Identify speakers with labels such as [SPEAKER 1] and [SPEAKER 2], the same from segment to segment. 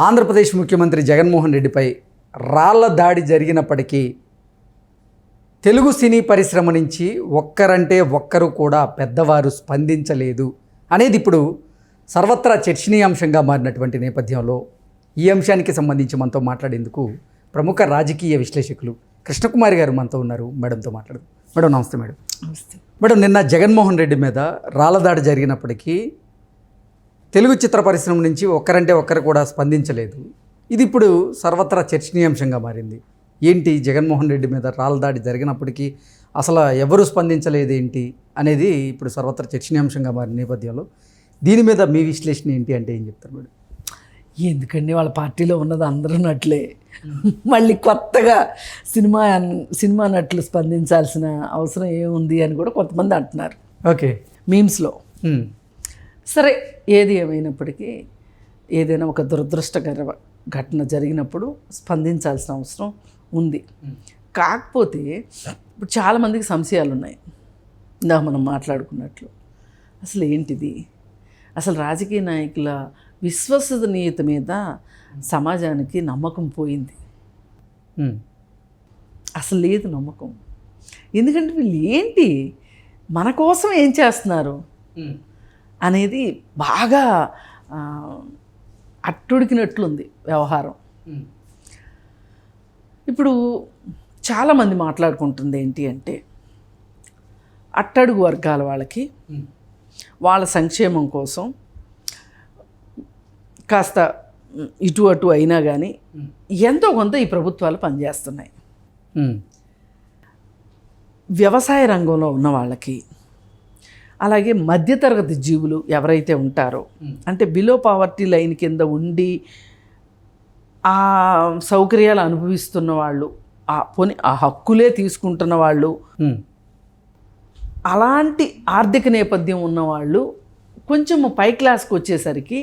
[SPEAKER 1] ఆంధ్రప్రదేశ్ ముఖ్యమంత్రి జగన్మోహన్ రెడ్డిపై రాళ్ల దాడి జరిగినప్పటికీ తెలుగు సినీ పరిశ్రమ నుంచి ఒక్కరంటే ఒక్కరు కూడా పెద్దవారు స్పందించలేదు అనేది ఇప్పుడు సర్వత్రా చర్చనీయాంశంగా మారినటువంటి నేపథ్యంలో ఈ అంశానికి సంబంధించి మనతో మాట్లాడేందుకు ప్రముఖ రాజకీయ విశ్లేషకులు కృష్ణకుమారి గారు మనతో ఉన్నారు. మేడంతో మాట్లాడదు. మేడం నమస్తే. మేడం
[SPEAKER 2] నమస్తే.
[SPEAKER 1] మేడం, నిన్న జగన్మోహన్ రెడ్డి మీద రాళ్ల దాడి జరిగినప్పటికీ తెలుగు చిత్ర పరిశ్రమ నుంచి ఒక్కరంటే ఒక్కరు కూడా స్పందించలేదు. ఇది ఇప్పుడు సర్వత్రా చర్చనీయాంశంగా మారింది. ఏంటి జగన్మోహన్ రెడ్డి మీద రాళ్ల దాడి జరిగినప్పటికీ అసలు ఎవరు స్పందించలేదు ఏంటి అనేది ఇప్పుడు సర్వత్రా చర్చనీయాంశంగా మారిన నేపథ్యంలో దీని మీద మీ విశ్లేషణ ఏంటి అంటే ఏం చెప్తారు మేడం?
[SPEAKER 2] ఎందుకండి వాళ్ళ పార్టీలో ఉన్నది అందరూ నట్లే, మళ్ళీ కొత్తగా సినిమా నటులు స్పందించాల్సిన అవసరం ఏముంది అని కూడా కొంతమంది అంటున్నారు.
[SPEAKER 1] ఓకే,
[SPEAKER 2] మీమ్స్లో. సరే, ఏది ఏమైనప్పటికీ ఏదైనా ఒక దురదృష్టకర ఘటన జరిగినప్పుడు స్పందించాల్సిన అవసరం ఉంది. కాకపోతే ఇప్పుడు చాలామందికి సంశయాలు ఉన్నాయి. ఇందాక మనం మాట్లాడుకున్నట్లు అసలు ఏంటిది, అసలు రాజకీయ నాయకుల విశ్వసనీయత మీద సమాజానికి నమ్మకం పోయింది. అసలు లేదు నమ్మకం. ఎందుకంటే వీళ్ళు ఏంటి, మన కోసం ఏం చేస్తున్నారు అనేది బాగా అట్టుడికినట్లుంది వ్యవహారం. ఇప్పుడు చాలామంది మాట్లాడుకుంటుంది ఏంటి అంటే, అట్టడుగు వర్గాల వాళ్ళకి వాళ్ళ సంక్షేమం కోసం కాస్త ఇటు అటు అయినా కానీ ఎంతో కొంత ఈ ప్రభుత్వాలు పనిచేస్తున్నాయి. వ్యవసాయ రంగంలో ఉన్న వాళ్ళకి, అలాగే మధ్యతరగతి జీవులు ఎవరైతే ఉంటారో, అంటే బిలో పావర్టీ లైన్ కింద ఉండి ఆ సౌకర్యాలు అనుభవిస్తున్న వాళ్ళు, ఆ హక్కులే తీసుకుంటున్న వాళ్ళు, అలాంటి ఆర్థిక నేపథ్యం ఉన్నవాళ్ళు కొంచెం పై క్లాస్కి వచ్చేసరికి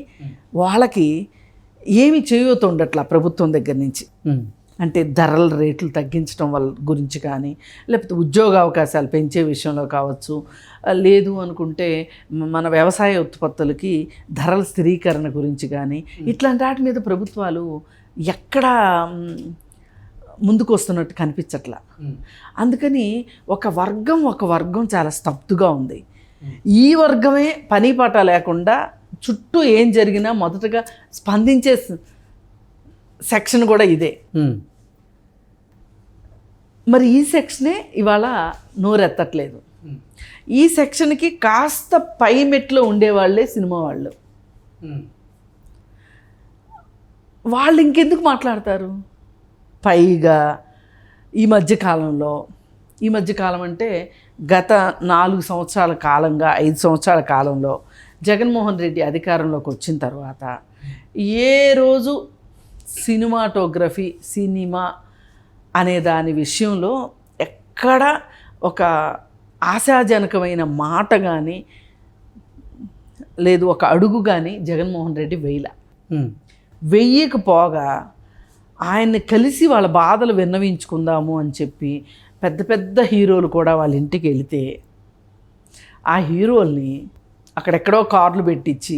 [SPEAKER 2] వాళ్ళకి ఏమి చేయొద్దు ఉండట్లా ప్రభుత్వం దగ్గర నుంచి. అంటే ధరల రేట్లు తగ్గించడం వల్ల గురించి కానీ, లేకపోతే ఉద్యోగ అవకాశాలు పెంచే విషయంలో కావచ్చు, లేదు అనుకుంటే మన వ్యవసాయ ఉత్పత్తులకి ధరల స్థిరీకరణ గురించి కానీ, ఇట్లాంటి వాటి మీద ప్రభుత్వాలు ఎక్కడా ముందుకు వస్తున్నట్టు కనిపించట్లా. అందుకని ఒక వర్గం చాలా స్తబ్దుగా ఉంది. ఈ వర్గమే పని పాట లేకుండా చుట్టూ ఏం జరిగినా మొదటగా స్పందించే సెక్షన్ కూడా ఇదే. మరి ఈ సెక్షనే ఇవాళ నోరెత్తట్లేదు. ఈ సెక్షన్కి కాస్త పై మెట్లో ఉండేవాళ్ళే సినిమా వాళ్ళు ఇంకెందుకు మాట్లాడతారు? పైగా ఈ మధ్యకాలం అంటే గత 4 సంవత్సరాల కాలంగా 5 సంవత్సరాల కాలంలో జగన్మోహన్ రెడ్డి అధికారంలోకి వచ్చిన తర్వాత ఏ రోజు సినిమాటోగ్రఫీ, సినిమా అనే దాని విషయంలో ఎక్కడ ఒక ఆశాజనకమైన మాట కానీ లేదు, ఒక అడుగు కానీ జగన్మోహన్ రెడ్డి వెయ్యకపోగా ఆయన్ని కలిసి వాళ్ళ బాధలు విన్నవించుకుందాము అని చెప్పి పెద్ద పెద్ద హీరోలు కూడా వాళ్ళ ఇంటికి వెళితే ఆ హీరోల్ని అక్కడెక్కడో కార్లు పెట్టించి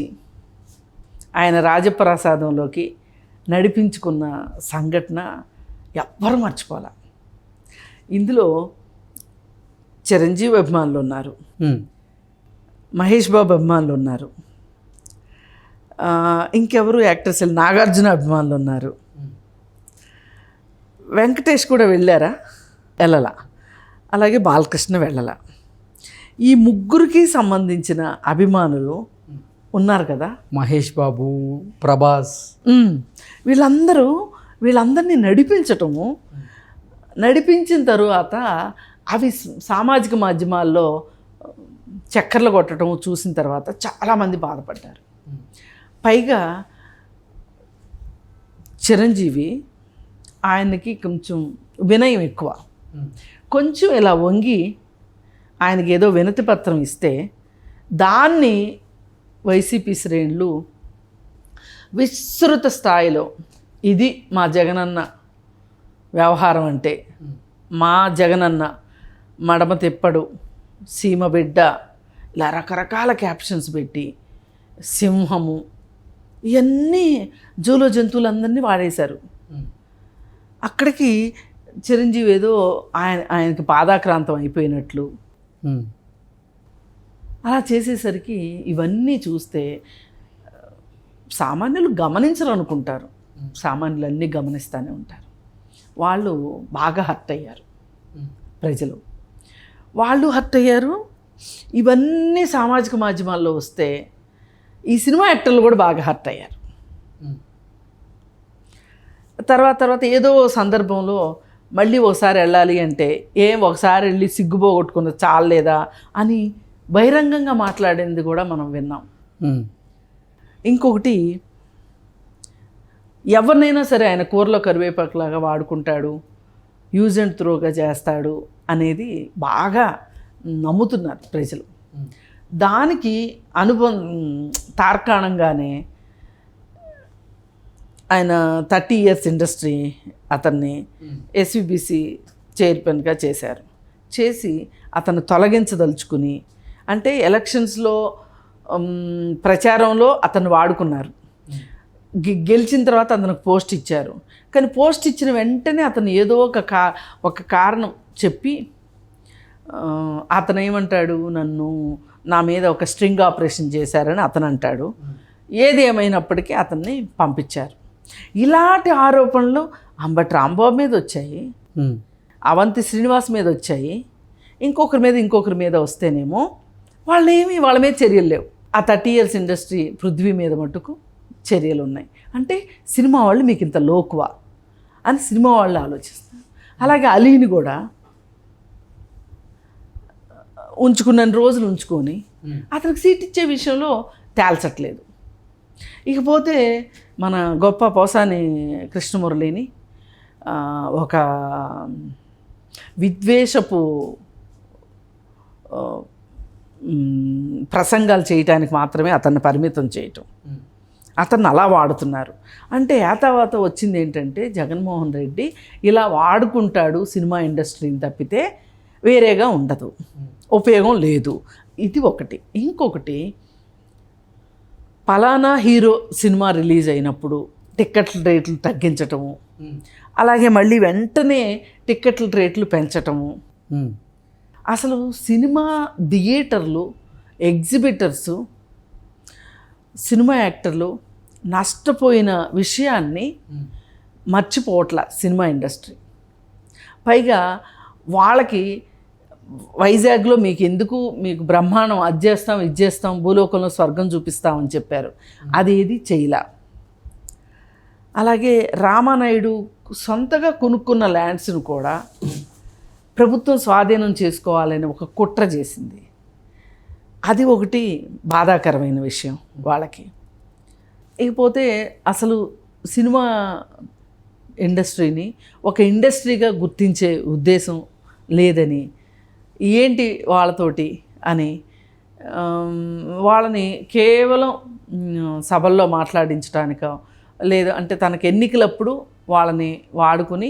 [SPEAKER 2] ఆయన రాజప్రసాదంలోకి నడిపించుకున్న సంఘటన ఎవ్వరు మర్చిపోలే. ఇందులో చిరంజీవి అభిమానులు ఉన్నారు, మహేష్ బాబు అభిమానులు ఉన్నారు, ఇంకెవరు యాక్టర్స్, నాగార్జున అభిమానులు ఉన్నారు, వెంకటేష్ కూడా వెళ్ళలా, అలాగే బాలకృష్ణ వెళ్ళలా. ఈ ముగ్గురికి సంబంధించిన అభిమానులు ఉన్నారు కదా,
[SPEAKER 1] మహేష్ బాబు, ప్రభాస్,
[SPEAKER 2] వీళ్ళందరినీ నడిపించిన తరువాత అవి సామాజిక మాధ్యమాల్లో చక్కర్లు కొట్టడం చూసిన తర్వాత చాలామంది బాధపడ్డారు. పైగా చిరంజీవి ఆయనకి కొంచెం వినయం ఎక్కువ. కొంచెం ఇలా వంగి ఆయనకి ఏదో వినతి పత్రం ఇస్తే దాన్ని వైసీపీ శ్రేణులు విస్తృత స్థాయిలో ఇది మా జగనన్న వ్యవహారం అంటే, మా జగనన్న మడమ తిప్పడు, సీమ బిడ్డ, ఇలా రకరకాల క్యాప్షన్స్ పెట్టి సింహము ఇవన్నీ జూలో జంతువులందరినీ వాడేశారు. అక్కడికి చిరంజీవి ఏదో ఆయనకి పాదాక్రాంతం అయిపోయినట్లు అలా చేసేసరికి ఇవన్నీ చూస్తే సామాన్యులు గమనించరు అనుకుంటారు, సామాన్యులు అన్నీ గమనిస్తూనే ఉంటారు. వాళ్ళు బాగా హర్ట్ అయ్యారు, ప్రజలు వాళ్ళు హర్ట్ అయ్యారు. ఇవన్నీ సామాజిక మాధ్యమాల్లో వస్తే ఈ సినిమా యాక్టర్లు కూడా బాగా హర్ట్ అయ్యారు. తర్వాత ఏదో సందర్భంలో మళ్ళీ ఒకసారి వెళ్ళాలి అంటే ఒకసారి వెళ్ళి సిగ్గుపోగొట్టుకున్నది చాలేదా అని బహిరంగంగా మాట్లాడింది కూడా మనం విన్నాం. ఇంకొకటి, ఎవరినైనా సరే ఆయన కూరలో కరివేపాకులాగా వాడుకుంటాడు, యూజ్ అండ్ త్రోగా చేస్తాడు అనేది బాగా నమ్ముతున్నారు ప్రజలు. దానికి తార్కాణంగానే ఆయన 30 years ఇండస్ట్రీ అతన్ని ఎస్విబిసి చైర్మన్గా చేసి అతను తొలగించదలుచుకుని, అంటే ఎలక్షన్స్లో ప్రచారంలో అతను వాడుకున్నారు. గెలిచిన తర్వాత అతనికి పోస్ట్ ఇచ్చారు. కానీ పోస్ట్ ఇచ్చిన వెంటనే అతను ఏదో ఒక కారణం చెప్పి అతను ఏమంటాడు, నా మీద ఒక స్ట్రింగ్ ఆపరేషన్ చేశారని అతను అంటాడు. ఏది ఏమైనప్పటికీ అతన్ని పంపించారు. ఇలాంటి ఆరోపణలు అంబటి రాంబాబు మీద వచ్చాయి, అవంతి శ్రీనివాస్ మీద వచ్చాయి, ఇంకొకరి మీద వస్తేనేమో వాళ్ళ మీద చర్యలు లేవు. ఆ 30 years ఇండస్ట్రీ పృథ్వీ మీద మటుకు చర్యలు ఉన్నాయి. అంటే సినిమా వాళ్ళు మీకు ఇంత లోకువా అని సినిమా వాళ్ళు ఆలోచిస్తారు. అలాగే అలీని కూడా ఉంచుకున్న రోజులు ఉంచుకొని అతనికి సీట్ ఇచ్చే విషయంలో తేల్చట్లేదు. ఇకపోతే మన గొప్ప పోసాని కృష్ణమురళిని ఒక విద్వేషపు ప్రసంగాలు చేయటానికి మాత్రమే అతన్ని పరిమితం చేయటం, అతన్ని అలా వాడుతున్నారు. అంటే ఏతావాత వచ్చింది ఏంటంటే జగన్మోహన్ రెడ్డి ఇలా వాడుకుంటాడు సినిమా ఇండస్ట్రీని తప్పితే వేరేగా ఉండదు, ఉపయోగం లేదు. ఇది ఒకటి. ఇంకొకటి, పలానా హీరో సినిమా రిలీజ్ అయినప్పుడు టిక్కెట్ల రేట్లు తగ్గించటము, అలాగే మళ్ళీ వెంటనే టిక్కెట్ల రేట్లు పెంచటము. అసలు సినిమా థియేటర్లు, ఎగ్జిబిటర్సు, సినిమా యాక్టర్లు నష్టపోయిన విషయాన్ని మర్చిపోవట్ల సినిమా ఇండస్ట్రీ. పైగా వాళ్ళకి వైజాగ్లో మీకు బ్రహ్మాండం అది చేస్తాం ఇది చేస్తాం, భూలోకంలో స్వర్గం చూపిస్తామని చెప్పారు, అది ఏది చేయలా. అలాగే రామానాయుడు సొంతగా కొనుక్కున్న ల్యాండ్స్ను కూడా ప్రభుత్వం స్వాధీనం చేసుకోవాలని ఒక కుట్ర చేసింది. అది ఒకటి బాధాకరమైన విషయం వాళ్ళకి. ఇకపోతే అసలు సినిమా ఇండస్ట్రీని ఒక ఇండస్ట్రీగా గుర్తించే ఉద్దేశం లేదని, ఏంటి వాళ్ళతోటి అని వాళ్ళని కేవలం సభల్లో మాట్లాడించడానికో, లేదు అంటే తనకు ఎన్నికలప్పుడు వాళ్ళని వాడుకుని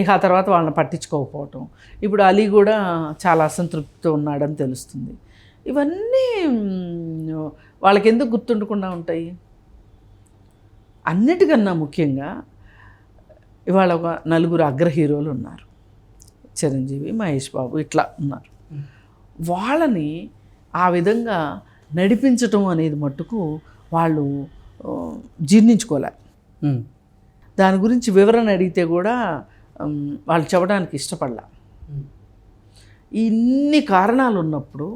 [SPEAKER 2] ఇక ఆ తర్వాత వాళ్ళని పట్టించుకోకపోవటం. ఇప్పుడు అలీ కూడా చాలా అసంతృప్తితో ఉన్నాడని తెలుస్తుంది. ఇవన్నీ వాళ్ళకి ఎందుకు గుర్తుండకుండా ఉంటాయి? అన్నిటికన్నా ముఖ్యంగా ఇవాళ ఒక 4 అగ్ర హీరోలు ఉన్నారు, చిరంజీవి, మహేష్ బాబు ఇట్లా ఉన్నారు. వాళ్ళని ఆ విధంగా నడిపించటం అనేది మట్టుకు వాళ్ళు జీర్ణించుకోలే. దాని గురించి వివరణ అడిగితే కూడా వాళ్ళు చెప్పడానికి ఇష్టపడలా. ఇన్ని కారణాలు ఉన్నప్పుడు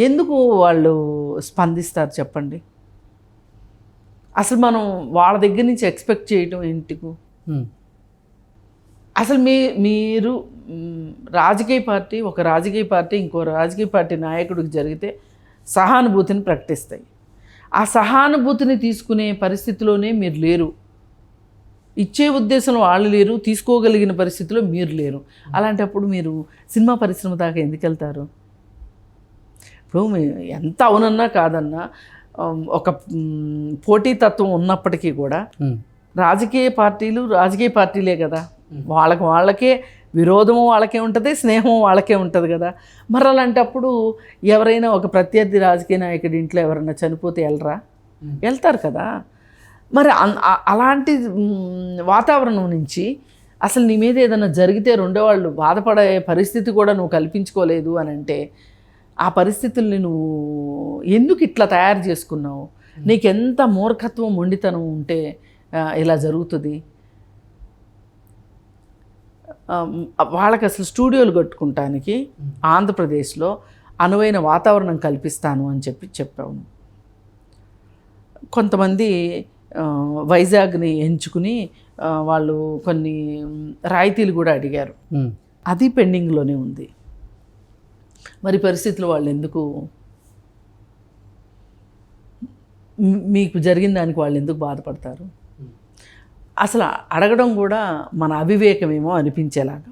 [SPEAKER 2] ఎందుకు వాళ్ళు స్పందిస్తారు చెప్పండి? అసలు మనం వాళ్ళ దగ్గర నుంచి ఎక్స్పెక్ట్ చేయటం ఏంటికు? అసలు మీరు ఒక రాజకీయ పార్టీ ఇంకో రాజకీయ పార్టీ నాయకుడికి జరిగితే సహానుభూతిని ప్రకటిస్తాయి. ఆ సహానుభూతిని తీసుకునే పరిస్థితిలోనే మీరు లేరు. ఇచ్చే ఉద్దేశంలో వాళ్ళు లేరు, తీసుకోగలిగిన పరిస్థితిలో మీరు లేరు. అలాంటప్పుడు మీరు సినిమా పరిశ్రమ దాకా ఎందుకు వెళ్తారు? ఇప్పుడు ఎంత అవునన్నా కాదన్నా ఒక పోటీతత్వం ఉన్నప్పటికీ కూడా రాజకీయ పార్టీలే కదా, వాళ్ళకే విరోధము వాళ్ళకే ఉంటుంది, స్నేహం వాళ్ళకే ఉంటుంది కదా. మరి అలాంటప్పుడు ఎవరైనా ఒక ప్రత్యర్థి రాజకీయ నాయకుడి ఇంట్లో ఎవరైనా చనిపోతే వెళ్ళరా? వెళ్తారు కదా. మరి అలాంటి వాతావరణం నుంచి అసలు నీ మీద ఏదైనా జరిగితే రెండో వాళ్ళు బాధపడే పరిస్థితి కూడా నువ్వు కల్పించుకోలేదు అని అంటే ఆ పరిస్థితుల్ని నువ్వు ఎందుకు ఇట్లా తయారు చేసుకున్నావు? నీకెంత మూర్ఖత్వం మొండితనం ఉంటే ఇలా జరుగుతుంది? వాళ్ళకి అసలు స్టూడియోలు కట్టుకుంటానికి ఆంధ్రప్రదేశ్లో అనువైన వాతావరణం కల్పిస్తాను అని చెప్పాము. కొంతమంది వైజాగ్ని ఎంచుకుని వాళ్ళు కొన్ని రాయితీలు కూడా అడిగారు. అది పెండింగ్లోనే ఉంది. మరి పరిస్థితులు వాళ్ళు ఎందుకు, మీకు జరిగిన దానికి వాళ్ళు ఎందుకు బాధపడతారు? అసలు అడగడం కూడా మన అవివేకమేమో అనిపించేలాగా.